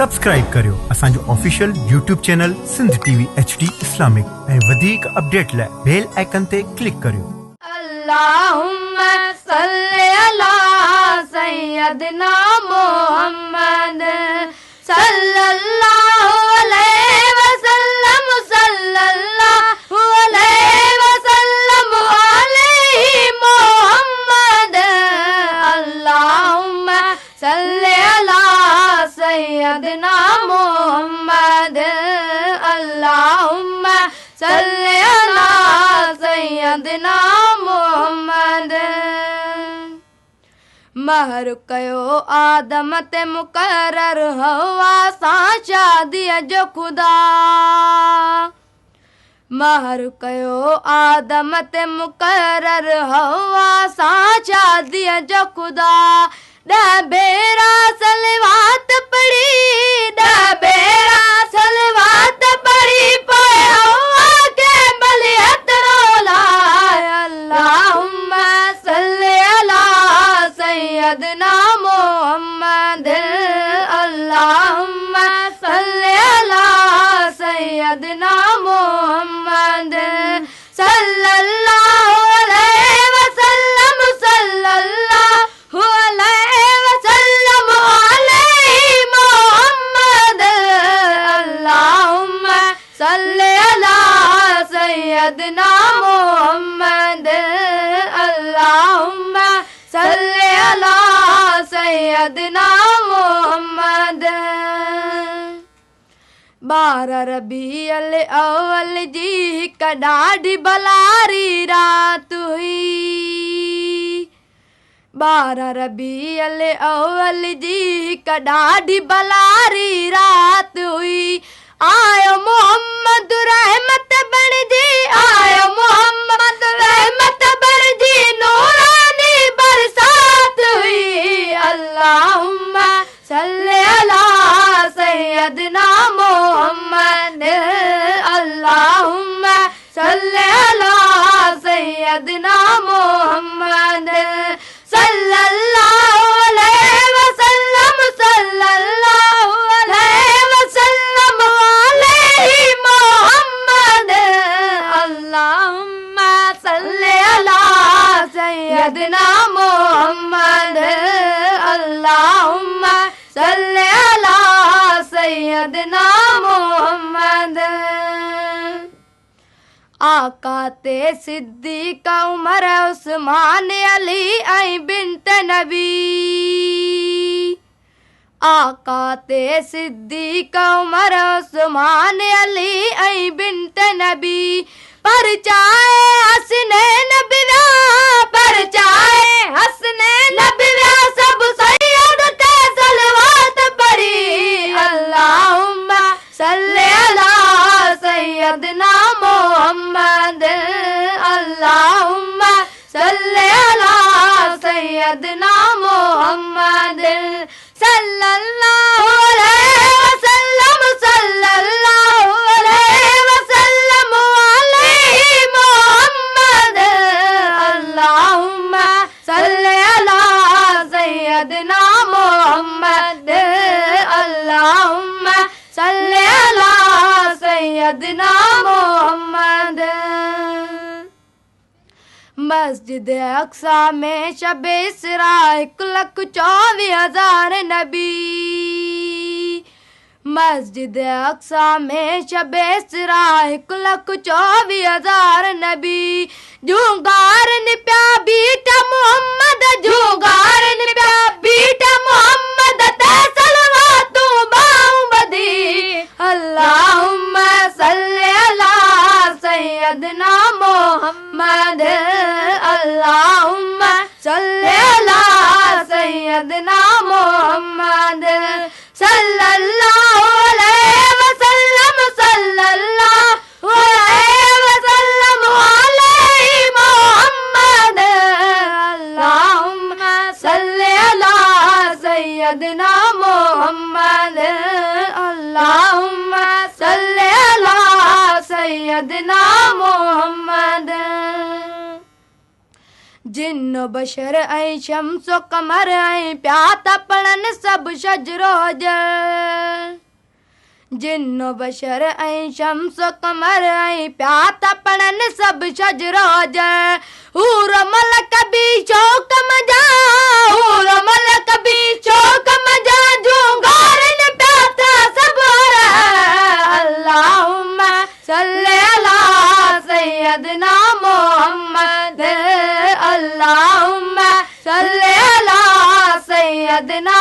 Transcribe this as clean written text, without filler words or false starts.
Subscribe करियो असांजो official YouTube channel Sindh TV HD Islamic ऐं वधीक अपडेट लाइ बेल आइकन ते क्लिक करियो। अल्लाहुम्मा सल्ली अला सय्यदना मुहम्मद सल्लल्लाहु अलैहि वसल्लम सल्लल्लाहु अलैहि वसल्लम अलैहि मुहम्मद। अल्लाहुम्मा सल्ली अला सय्यदना मुहम्मद अल्लाहुम्मा सल्ली अला सय्यदना मुहम्मद। महर कयो आदम ते मुकर्रर हवा सां शादीअ जो खुदा। महर कयो आदम ते मुकर्रर हवा सां शादीअ जो खुदा। 10 भेरा सलवात पढ़ी 10 भेरा सलवात पढ़ी पोइ हवा के बलियत रोलाए। अल्लाहुम्मा सल्ली अला सय्यदना मुहम्मद अल्लाहुम्मा सल्ली अला सय्यदना मुहम्मद सल्लल्लाहु अलैहि वसल्लम सल्लल्लाहु अलैहि वसल्लम अलैहि मुहम्मद। अल्लाहुम्मा सल्ली अला सय्यदना मुहम्मद अल्लाहुम्मा सल्ली अला सय्यदना मुहम्मद। 12 रबीउल अव्वल जी हिक ॾाढी भलारी रात हुई। 12 रबीउल अव्वल जी हिक ॾाढी भलारी रात हुई। आयो मोहम्मद रहमत बणिजी आयो मोहम्मद रहमत बणिजी नूरानी बरसात हुई। अल्लाहुम्मा सल्ली अला सय्यदना मुहम्मद अल्लाहुम्मा सल्ली अला सय्यदना मुहम्मद सल्लल्लाहु अलैहि वसल्लम सल्लल्लाहु अलैहि वसल्लम अलैहि मुहम्मद। अल्लाहुम्मा सल्ली अला सय्यदना मुहम्मद अल्लाहुम्मा सल्ली अला सय्यदना मुहम्मद। आका ते सिद्दीक़ उमर उस्मान अली ऐं बिन्त नबी। आका ते सिद्दीक़ उमर उस्मान अली ऐं बिन्त नबी। पर चाहे हसनैन बिया पर चाहे हसनैन बिया सब सैयद ते सलवात पढ़ी। अल्लाहुम्मा सल्ली अला सय्यदना मुहम्मद अल्लाहुम्मा सल्ली अला सय्यदना मुहम्मद सल्लल्लाहु अलैहि वसल्लम सल्लल्लाहु अलैहि वसल्लम अलैहि मुहम्मद। अल्लाहुम्मा सल्ली अला सय्यदना मुहम्मद अल्लाहुम्मा सल्ली अला सय्यदना मुहम्मद। मस्जिद अक्सा में शबे इसरा 1,24,000 नबी। मस्जिद अक्सा में शबे इसरा 1,24,000 नबी। जूगारन प्या बीटा मोहम्मद जूगारन प्या बीटा मोहम्मद ते सलवातू बाऊ बदी। अल्लाहुम्मा सल्ली अला सय्यदना मुहम्मद अल्लाहुम्मा सल्ली अला सय्यदना मुहम्मद सल्लल्लाहु अलैहि वसल्लम सल्लल्लाहु अलैहि वसल्लम अलैहि मुहम्मद। अल्लाहुम्मा सल्ली अला सय्यदना मुहम्मद अल्लाहुम्मा सल्ली अला सय्यदना मुहम्मद। जिन्न बशर ऐं शम्सो कमर ऐं प्या त पढ़नि सभु शजरो हुजनि। जिन्नो बशर ऐं शम्स कमर ऐं प्या त पढ़नि सभु शजरोज हूर मलक बि शौक़ मजा हूर मलक बि शौक़ मजा जूं गारनि प्या त सभु अल्लाहुम्मा सल्ली अला सय्यदना मोहम्मद अल्लाहुम्मा सल्ली अला सय्यदना